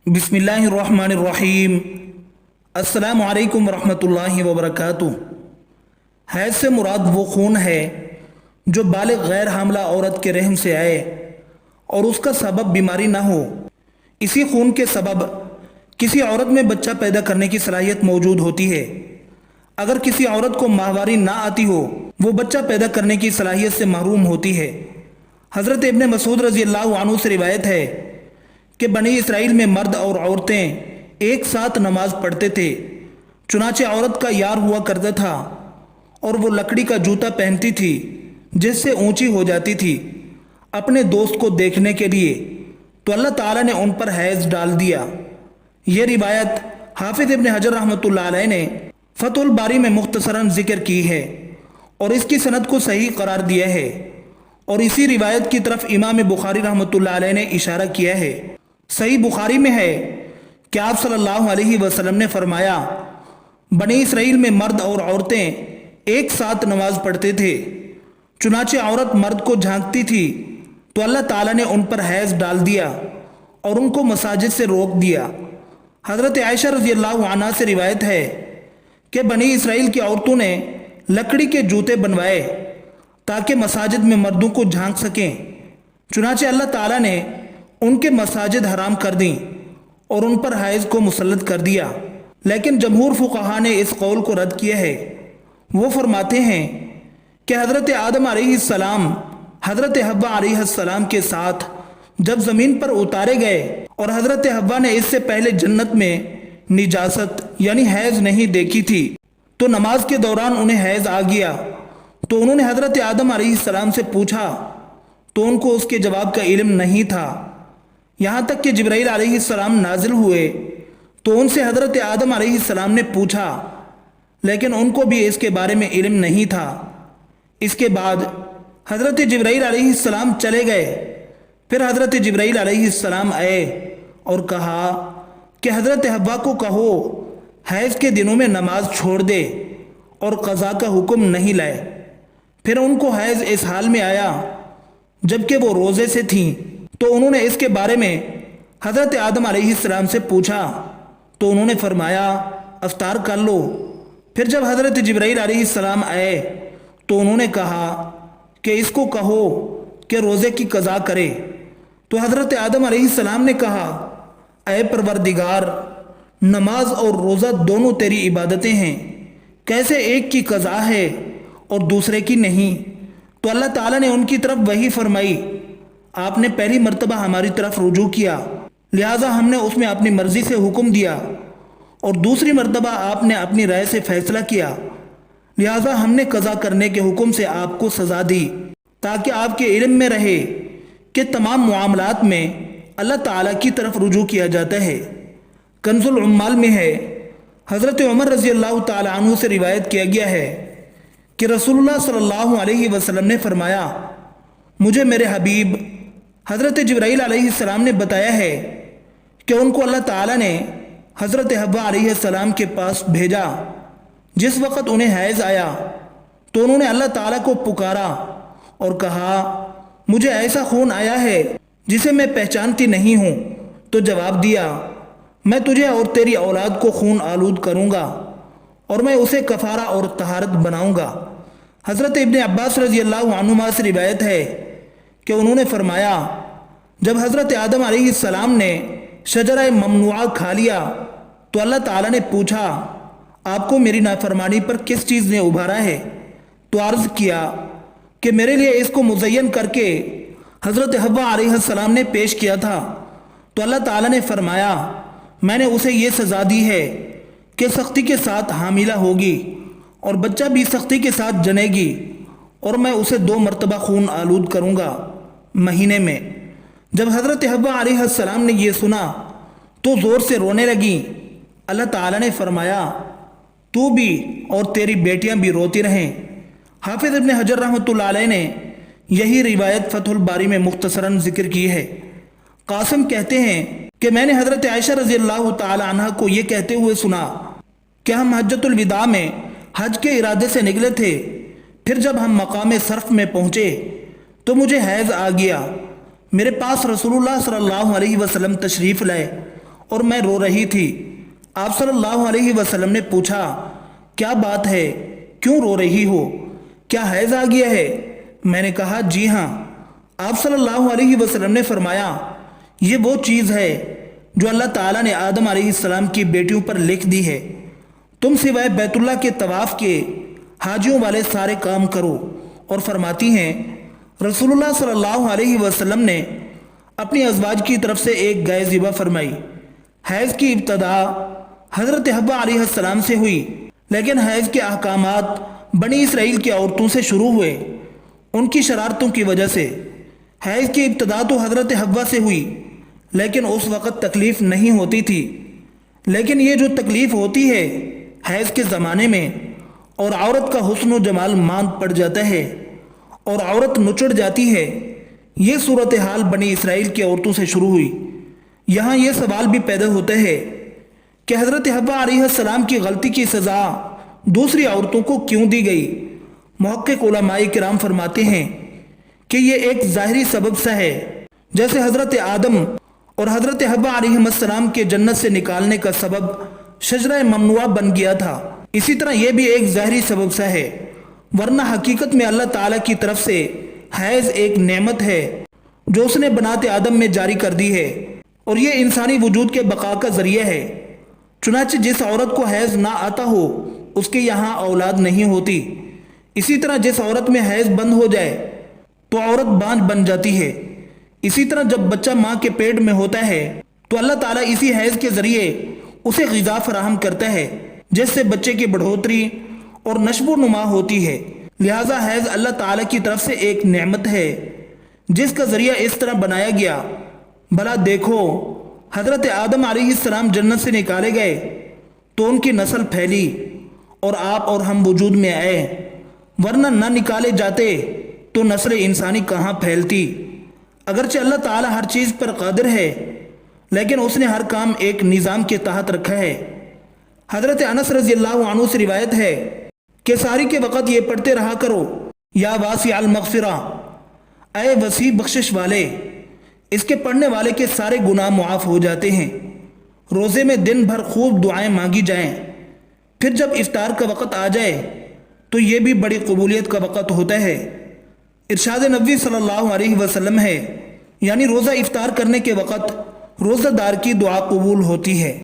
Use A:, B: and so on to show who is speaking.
A: बिस्मिल्लाहिर्रहमानिर्रहीम। अस्सलामु अलैकुम वरहमतुल्लाहि वबरकातुह। हैज़ से मुराद वो खून है जो बालिग गैर हामला औरत के रहम से आए और उसका सबब बीमारी ना हो। इसी खून के सबब किसी औरत में बच्चा पैदा करने की सलाहियत मौजूद होती है। अगर किसी औरत को माहवारी ना आती हो, वो बच्चा पैदा करने की सलाहियत से महरूम होती है। हज़रत इब्ने मसूद रज़ी अल्लाह अन्हु से रिवायत है कि बनी इसराइल में मर्द और औरतें एक साथ नमाज पढ़ते थे। चुनाचे औरत का यार हुआ करता था और वो लकड़ी का जूता पहनती थी जिससे ऊंची हो जाती थी अपने दोस्त को देखने के लिए, तो अल्लाह ताला ने उन पर हैज़ डाल दिया। ये रिवायत हाफिज इब्ने हजर रहमतुल्लाह अलैह ने फतहुल बारी में मुख्तसरन जिक्र की है और इसकी सनद को सही करार दिया है। और इसी रिवायत की तरफ इमाम बुखारी रहमतुल्लाह अलैह ने इशारा किया है। सही बुखारी में है कि आप सल्लल्लाहु अलैहि वसल्लम ने फरमाया, बनी इसराइल में मर्द और औरतें एक साथ नमाज पढ़ते थे। चुनाचे औरत मर्द को झांकती थी तो अल्लाह ताला ने उन पर हैज़ डाल दिया और उनको मसाजिद से रोक दिया। हज़रत आयशा रज़ी अल्लाह अन्हा से रिवायत है कि बनी इसराइल की औरतों ने लकड़ी के जूते बनवाए ताकि मसाजिद में मर्दों को झांक सकें। चुनाचे अल्लाह ताला ने उनके मसाजिद हराम कर दी और उन पर हैज़ को मुसल्लत कर दिया। लेकिन जमहूर फुक़हा ने इस कौल को रद्द किया है। वो फरमाते हैं कि हज़रत आदम अलैहिस्सलाम हज़रत हव्वा अलैहिस्सलाम के साथ जब ज़मीन पर उतारे गए और हज़रत हव्वा ने इससे पहले जन्नत में निजासत यानी हैज़ नहीं देखी थी, तो नमाज के दौरान उन्हें हैज़ आ गया। तो उन्होंने हज़रत आदम अलैहिस्सलाम से पूछा तो उनको उसके जवाब का इल्म नहीं था। यहाँ तक कि जिब्राइल अलैहिस्सलाम नाजिल हुए तो उनसे हज़रत आदम अलैहिस्सलाम ने पूछा, लेकिन उनको भी इसके बारे में इल्म नहीं था। इसके बाद हज़रत जिब्राइल अलैहिस्सलाम चले गए। फिर हज़रत जिब्राइल अलैहिस्सलाम आए और कहा कि हज़रत हव्वा को कहो हैज़ के दिनों में नमाज छोड़ दे और क़ज़ा का हुक्म नहीं लाए। फिर उनको हैज़ इस हाल में आया जबकि वो रोज़े से थीं, तो उन्होंने इसके बारे में हज़रत आदम अलैहिस्सलाम से पूछा तो उन्होंने फरमाया अफ्तार कर लो। फिर जब हज़रत जिब्राइल अलैहिस्सलाम आए तो उन्होंने कहा कि इसको कहो कि रोज़े की क़ज़ा करे। तो हज़रत आदम अलैहिस्सलाम ने कहा, ऐ परवरदिगार, नमाज और रोज़ा दोनों तेरी इबादतें हैं, कैसे एक की क़ज़ा है और दूसरे की नहीं? तो अल्लाह ताला ने उनकी तरफ वही फरमाई, आपने पहली मर्तबा हमारी तरफ रुजू किया, लिहाजा हमने उसमें अपनी मर्ज़ी से हुक्म दिया, और दूसरी मर्तबा आपने अपनी राय से फ़ैसला किया, लिहाजा हमने क़ज़ा करने के हुक्म से आपको सज़ा दी, ताकि आपके इल्म में रहे कि तमाम मुआमलात में अल्लाह ताला की तरफ रुजू किया जाता है। कंजुल उम्माल में है, हज़रत उमर रज़ी अल्लाह ताला अन्हु से रिवायत किया गया है कि रसूलुल्लाह सल्लल्लाहु अलैहि वसल्लम ने फरमाया, मुझे मेरे हबीब हज़रत जिब्राइल अलैहिस्सलाम ने बताया है कि उनको अल्लाह ताला ने हज़रत हव्वा अलैहिस्सलाम के पास भेजा। जिस वक़्त उन्हें हैज़ आया तो उन्होंने अल्लाह ताला को पुकारा और कहा, मुझे ऐसा खून आया है जिसे मैं पहचानती नहीं हूँ। तो जवाब दिया, मैं तुझे और तेरी औलाद को खून आलूद करूँगा और मैं उसे कफ़ारा और तहारत बनाऊँगा। हज़रत इब्ने अब्बास रज़ी अल्लाह अन्हुमा से रिवायत है कि उन्होंने फरमाया, जब हज़रत आदम अलैहिस्सलाम ने शजरा ममनुआ खा लिया तो अल्लाह ताला ने पूछा, आपको मेरी नाफरमानी पर किस चीज़ ने उभारा है? तो अर्ज़ किया कि मेरे लिए इसको मुज़य्यन करके हज़रत हव्वा अलैहिस्सलाम ने पेश किया था। तो अल्लाह ताला ने फरमाया, मैंने उसे ये सज़ा दी है कि सख्ती के साथ हामिला होगी और बच्चा भी सख्ती के साथ जनेगी, और मैं उसे 2 मरतबा खून आलूद करूँगा महीने में। जब हज़रत हव्वा अलैहिस्सलाम ने यह सुना तो ज़ोर से रोने लगी। अल्लाह ताला ने फरमाया, तू भी और तेरी बेटियां भी रोती रहें। हाफिज इब्ने हजर रहमतुल्लाह अलैह ने यही रिवायत फतहुल बारी में मुख्तसरन जिक्र की है। कासिम कहते हैं कि मैंने हज़रत आयशा रज़ी अल्लाह ताला अन्हा को ये कहते हुए सुना कि हम हज्जतुल विदा में हज के इरादे से निकले थे। फिर जब हम मकाम सर्फ में पहुँचे तो मुझे हैज़ आ गया। मेरे पास रसूलुल्लाह सल्लल्लाहु अलैहि वसल्लम तशरीफ़ लाए اور میں رو رہی تھی۔ آپ صلی اللہ علیہ وسلم نے پوچھا، کیا بات ہے، کیوں رو رہی ہو، کیا حیض آ گیا ہے؟ میں نے کہا جی ہاں۔ آپ صلی اللہ علیہ وسلم نے فرمایا، یہ وہ چیز ہے جو اللہ تعالیٰ نے آدم علیہ السلام کی بیٹیوں پر لکھ دی ہے، تم سوائے بیت اللہ کے طواف کے حاجیوں والے سارے کام کرو۔ اور فرماتی ہیں، رسول اللہ صلی اللہ علیہ وسلم نے اپنی ازواج کی طرف سے ایک گائے ذبح فرمائی۔ حیض کی ابتدا حضرت حوا علیہ السلام سے ہوئی، لیکن حیض کے احکامات بنی اسرائیل کی عورتوں سے شروع ہوئے، ان کی شرارتوں کی وجہ سے۔ حیض کی ابتدا تو حضرت حوا سے ہوئی، لیکن اس وقت تکلیف نہیں ہوتی تھی، لیکن یہ جو تکلیف ہوتی ہے حیض کے زمانے میں، اور عورت کا حسن و جمال ماند پڑ جاتا ہے اور عورت نچڑ جاتی ہے، یہ صورتحال بنی اسرائیل کی عورتوں سے شروع ہوئی۔ یہاں یہ سوال بھی پیدا ہوتا ہے کہ حضرت حوا علیہ السلام کی غلطی کی سزا دوسری عورتوں کو کیوں دی گئی؟ محقق علماء کرام فرماتے ہیں کہ یہ ایک ظاہری سبب سا ہے، جیسے حضرت آدم اور حضرت حوا علیہ السلام کے جنت سے نکالنے کا سبب شجرہ ممنوعہ بن گیا تھا، اسی طرح یہ بھی ایک ظاہری سبب سا ہے، ورنہ حقیقت میں اللہ تعالیٰ کی طرف سے حیض ایک نعمت ہے جو اس نے بنات آدم میں جاری کر دی ہے، اور یہ انسانی وجود کے بقا کا ذریعہ ہے۔ چنانچہ جس عورت کو حیض نہ آتا ہو اس کے یہاں اولاد نہیں ہوتی، اسی طرح جس عورت میں حیض بند ہو جائے تو عورت بانجھ بن جاتی ہے۔ اسی طرح جب بچہ ماں کے پیٹ میں ہوتا ہے تو اللہ تعالیٰ اسی حیض کے ذریعے اسے غذا فراہم کرتا ہے، جس سے بچے کی بڑھوتری اور نشو و نما ہوتی ہے۔ لہٰذا حیض اللہ تعالیٰ کی طرف سے ایک نعمت ہے جس کا ذریعہ اس طرح بنایا گیا۔ بھلا دیکھو، حضرت آدم علیہ السلام جنت سے نکالے گئے تو ان کی نسل پھیلی اور آپ اور ہم وجود میں آئے، ورنہ نہ نکالے جاتے تو نسل انسانی کہاں پھیلتی۔ اگرچہ اللہ تعالیٰ ہر چیز پر قادر ہے، لیکن اس نے ہر کام ایک نظام کے تحت رکھا ہے۔ حضرت انس رضی اللہ عنہ سے روایت ہے کہ ساری کے وقت یہ پڑھتے رہا کرو، یا واسع المغفرہ، اے وسیع بخشش والے۔ اس کے پڑھنے والے کے سارے گناہ معاف ہو جاتے ہیں۔ روزے میں دن بھر خوب دعائیں مانگی جائیں، پھر جب افطار کا وقت آ جائے تو یہ بھی بڑی قبولیت کا وقت ہوتا ہے۔ ارشاد نبوی صلی اللہ علیہ وسلم ہے، یعنی روزہ افطار کرنے کے وقت روزہ دار کی دعا قبول ہوتی ہے۔